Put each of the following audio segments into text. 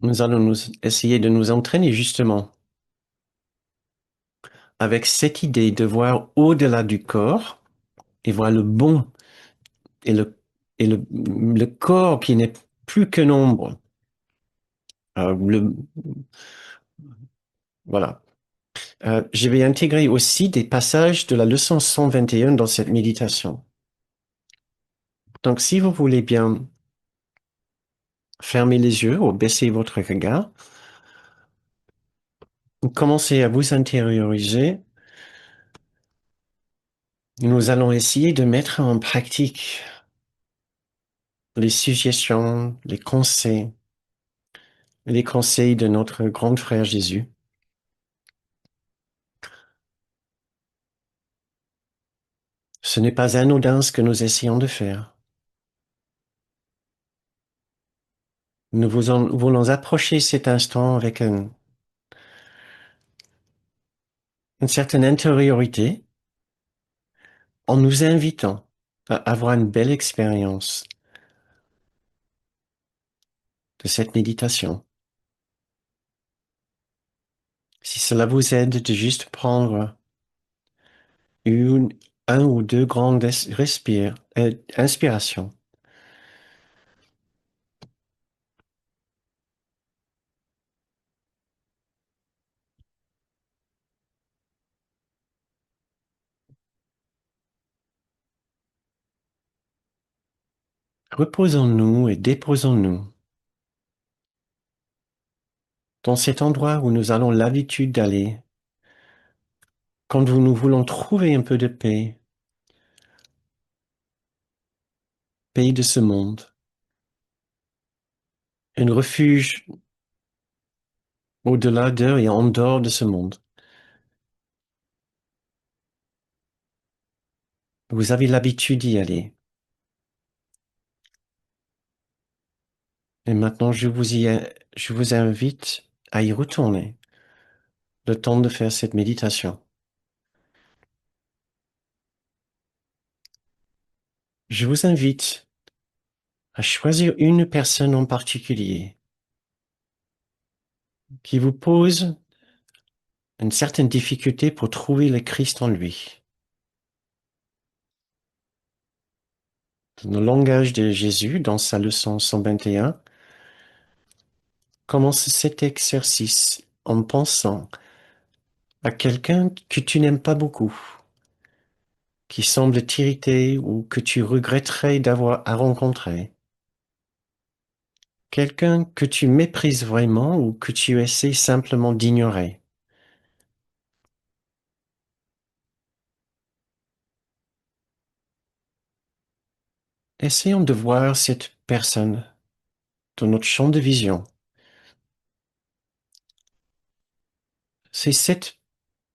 Nous allons essayer de nous entraîner justement avec cette idée de voir au-delà du corps et voir le bon et le corps qui n'est plus qu'un nombre. Euh, le, voilà. Je vais intégrer aussi des passages de la leçon 121 dans cette méditation. Donc, si vous voulez bien fermer les yeux ou baisser votre regard, commencez à vous intérioriser. Nous allons essayer de mettre en pratique les suggestions, les conseils de notre grand frère Jésus. Ce n'est pas anodin ce que nous essayons de faire. Nous voulons approcher cet instant avec une certaine intériorité en nous invitant à avoir une belle expérience de cette méditation. Si cela vous aide de juste prendre une, un ou deux grandes inspirations, reposons-nous et déposons-nous dans cet endroit où nous avons l'habitude d'aller quand nous voulons trouver un peu de paix, paix de ce monde, un refuge au-delà d'eux et en dehors de ce monde. Vous avez l'habitude d'y aller. Et maintenant, je vous invite à y retourner le temps de faire cette méditation. Je vous invite à choisir une personne en particulier qui vous pose une certaine difficulté pour trouver le Christ en lui. Dans le langage de Jésus, dans sa leçon 121, commence cet exercice en pensant à quelqu'un que tu n'aimes pas beaucoup, qui semble t'irriter ou que tu regretterais d'avoir à rencontrer. Quelqu'un que tu méprises vraiment ou que tu essaies simplement d'ignorer. Essayons de voir cette personne dans notre champ de vision. C'est cette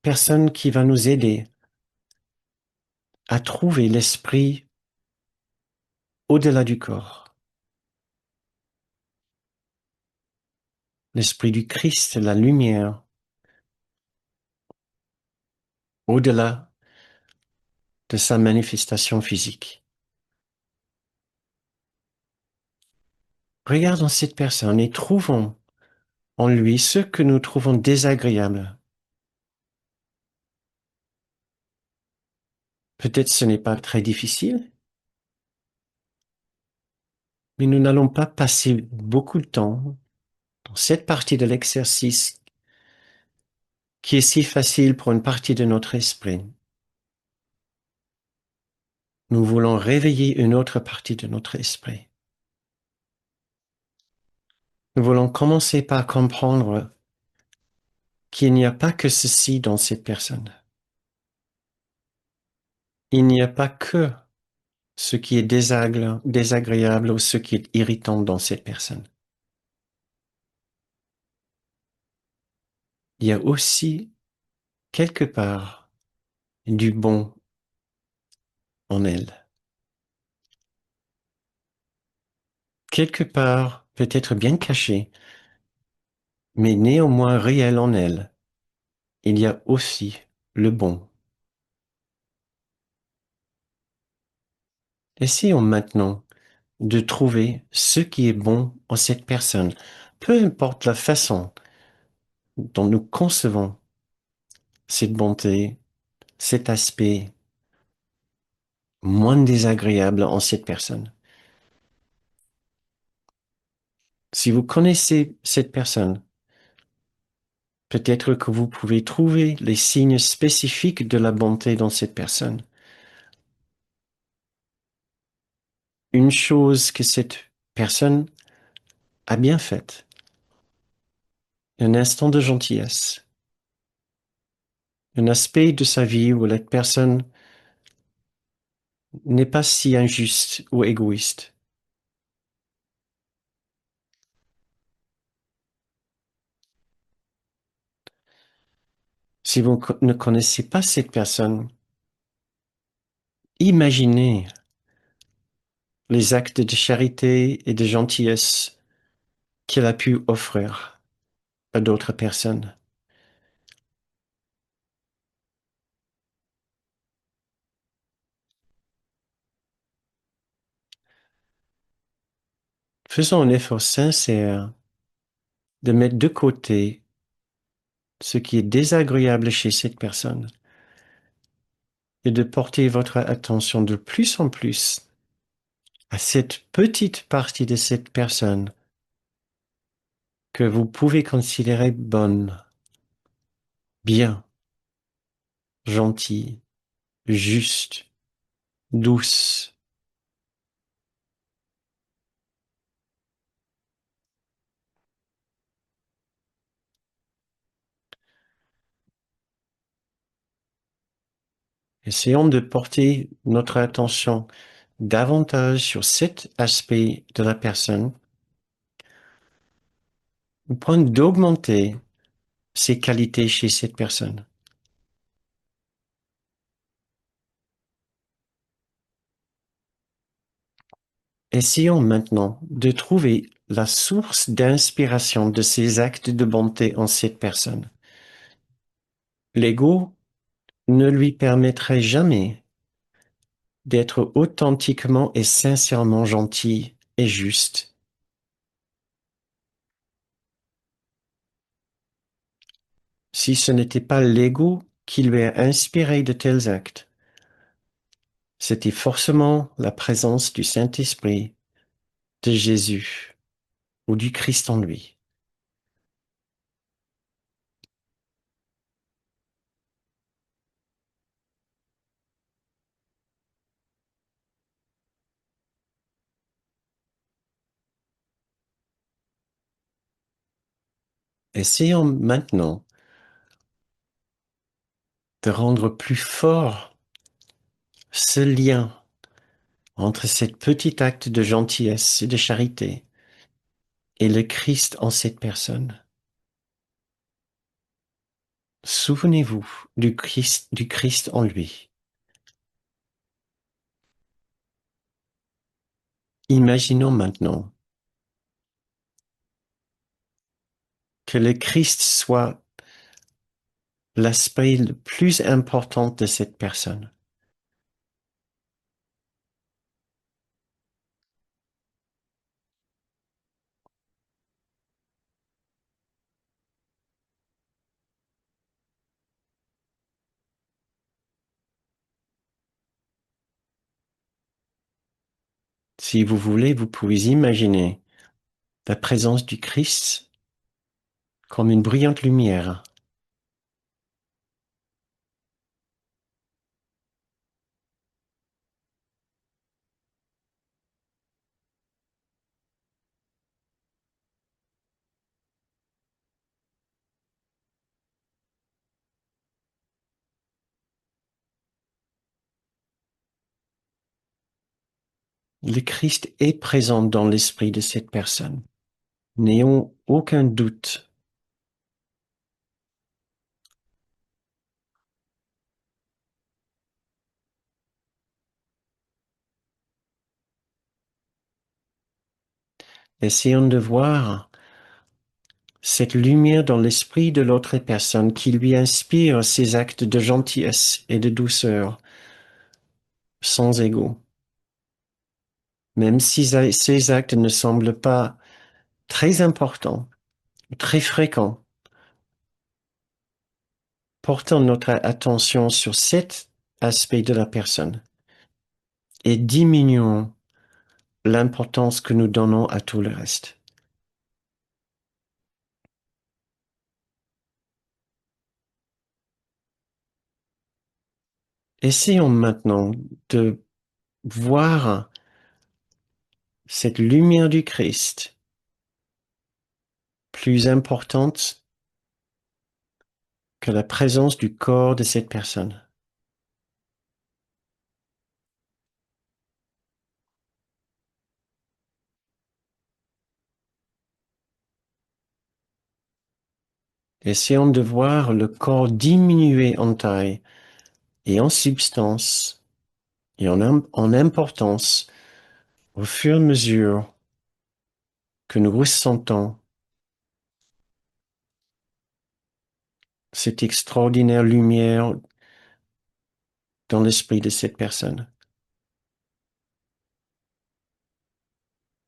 personne qui va nous aider à trouver l'esprit au-delà du corps. L'esprit du Christ, la lumière, au-delà de sa manifestation physique. Regardons cette personne et trouvons en lui ce que nous trouvons désagréable. Peut-être ce n'est pas très difficile, mais nous n'allons pas passer beaucoup de temps dans cette partie de l'exercice qui est si facile pour une partie de notre esprit. Nous voulons réveiller une autre partie de notre esprit. Nous voulons commencer par comprendre qu'il n'y a pas que ceci dans cette personne. Il n'y a pas que ce qui est désagréable ou ce qui est irritant dans cette personne. Il y a aussi quelque part du bon en elle. Quelque part, peut-être bien caché, mais néanmoins réel en elle. Il y a aussi le bon. Essayons maintenant de trouver ce qui est bon en cette personne, peu importe la façon dont nous concevons cette bonté, cet aspect moins désagréable en cette personne. Si vous connaissez cette personne, peut-être que vous pouvez trouver les signes spécifiques de la bonté dans cette personne. Une chose que cette personne a bien faite, un instant de gentillesse, un aspect de sa vie où la personne n'est pas si injuste ou égoïste. Si vous ne connaissez pas cette personne, imaginez les actes de charité et de gentillesse qu'il a pu offrir à d'autres personnes. Faisons un effort sincère de mettre de côté ce qui est désagréable chez cette personne et de porter votre attention de plus en plus à cette petite partie de cette personne que vous pouvez considérer bonne, bien, gentille, juste, douce. Essayons de porter notre attention davantage sur cet aspect de la personne, au point d'augmenter ses qualités chez cette personne. Essayons maintenant de trouver la source d'inspiration de ces actes de bonté en cette personne. L'ego ne lui permettrait jamais d'être authentiquement et sincèrement gentil et juste. Si ce n'était pas l'ego qui lui a inspiré de tels actes, c'était forcément la présence du Saint-Esprit, de Jésus ou du Christ en lui. Essayons maintenant de rendre plus fort ce lien entre cet petit acte de gentillesse et de charité et le Christ en cette personne. Souvenez-vous du Christ en lui. Imaginons maintenant que le Christ soit l'aspect le plus important de cette personne. Si vous voulez, vous pouvez imaginer la présence du Christ comme une brillante lumière. Le Christ est présent dans l'esprit de cette personne. N'ayons aucun doute. Essayons de voir cette lumière dans l'esprit de l'autre personne qui lui inspire ces actes de gentillesse et de douceur, sans ego. Même si ces actes ne semblent pas très important, très fréquent. Portons notre attention sur cet aspect de la personne et diminuons l'importance que nous donnons à tout le reste. Essayons maintenant de voir cette lumière du Christ plus importante que la présence du corps de cette personne. Essayons de voir le corps diminuer en taille et en substance et en importance au fur et à mesure que nous ressentons cette extraordinaire lumière dans l'esprit de cette personne.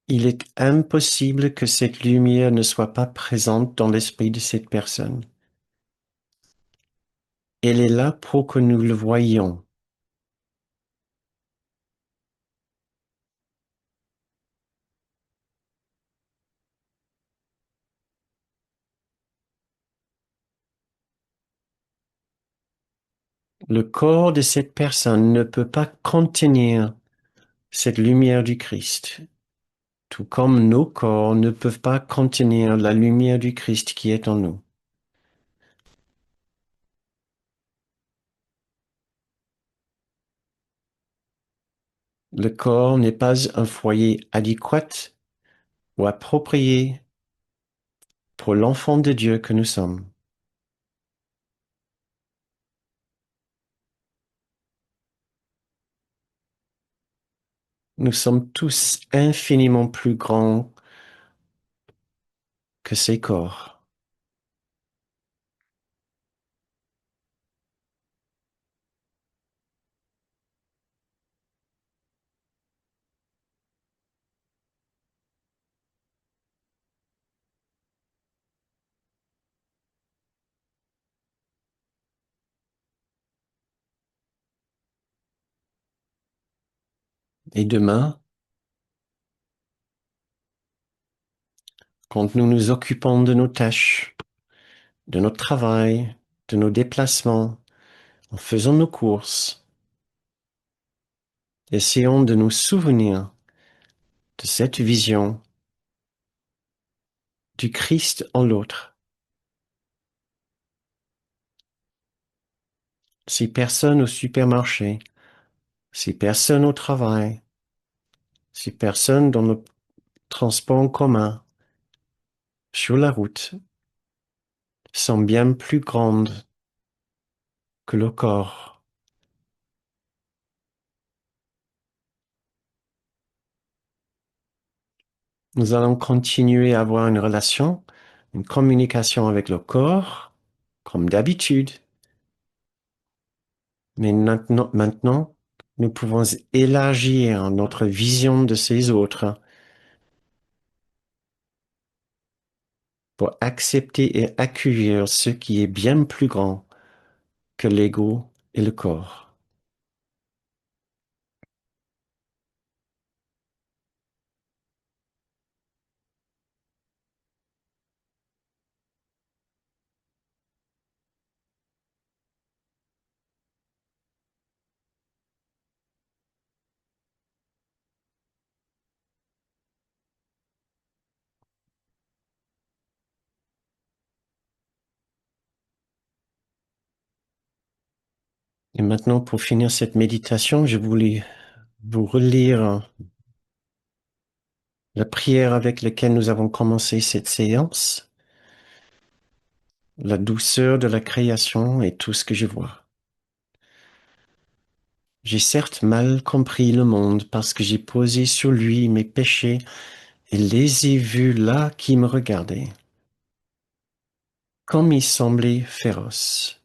Il est impossible que cette lumière ne soit pas présente dans l'esprit de cette personne. Elle est là pour que nous le voyions. Le corps de cette personne ne peut pas contenir cette lumière du Christ, tout comme nos corps ne peuvent pas contenir la lumière du Christ qui est en nous. Le corps n'est pas un foyer adéquat ou approprié pour l'enfant de Dieu que nous sommes. Nous sommes tous infiniment plus grands que ces corps. Et demain, quand nous nous occupons de nos tâches, de notre travail, de nos déplacements, en faisant nos courses, essayons de nous souvenir de cette vision du Christ en l'autre. Ces personnes au supermarché, ces personnes au travail, ces personnes dans le transport en commun, sur la route, sont bien plus grandes que le corps. Nous allons continuer à avoir une relation, une communication avec le corps, comme d'habitude. Mais maintenant, nous pouvons élargir notre vision de ces autres pour accepter et accueillir ce qui est bien plus grand que l'ego et le corps. Et maintenant, pour finir cette méditation, je voulais vous relire la prière avec laquelle nous avons commencé cette séance. La douceur de la création est tout ce que je vois. J'ai certes mal compris le monde parce que j'ai posé sur lui mes péchés et les ai vus là qui me regardaient, comme ils semblaient féroces.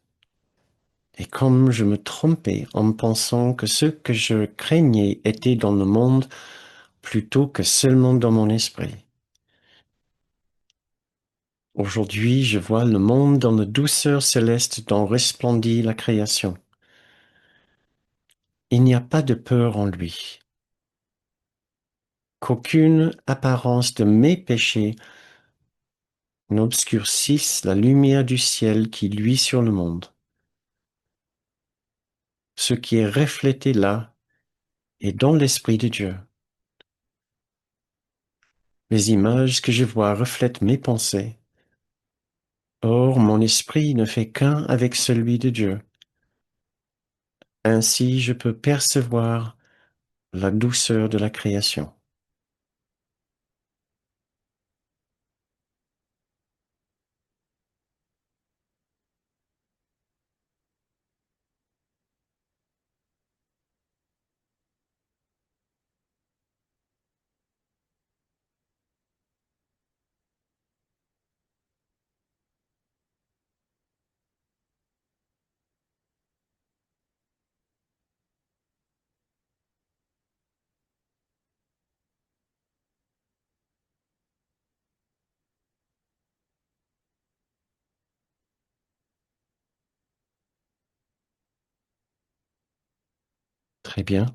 Et comme je me trompais en pensant que ce que je craignais était dans le monde plutôt que seulement dans mon esprit. Aujourd'hui, je vois le monde dans la douceur céleste dont resplendit la création. Il n'y a pas de peur en lui, qu'aucune apparence de mes péchés n'obscurcisse la lumière du ciel qui luit sur le monde. Ce qui est reflété là est dans l'Esprit de Dieu. Les images que je vois reflètent mes pensées. Or, mon esprit ne fait qu'un avec celui de Dieu. Ainsi, je peux percevoir la douceur de la création. Très bien.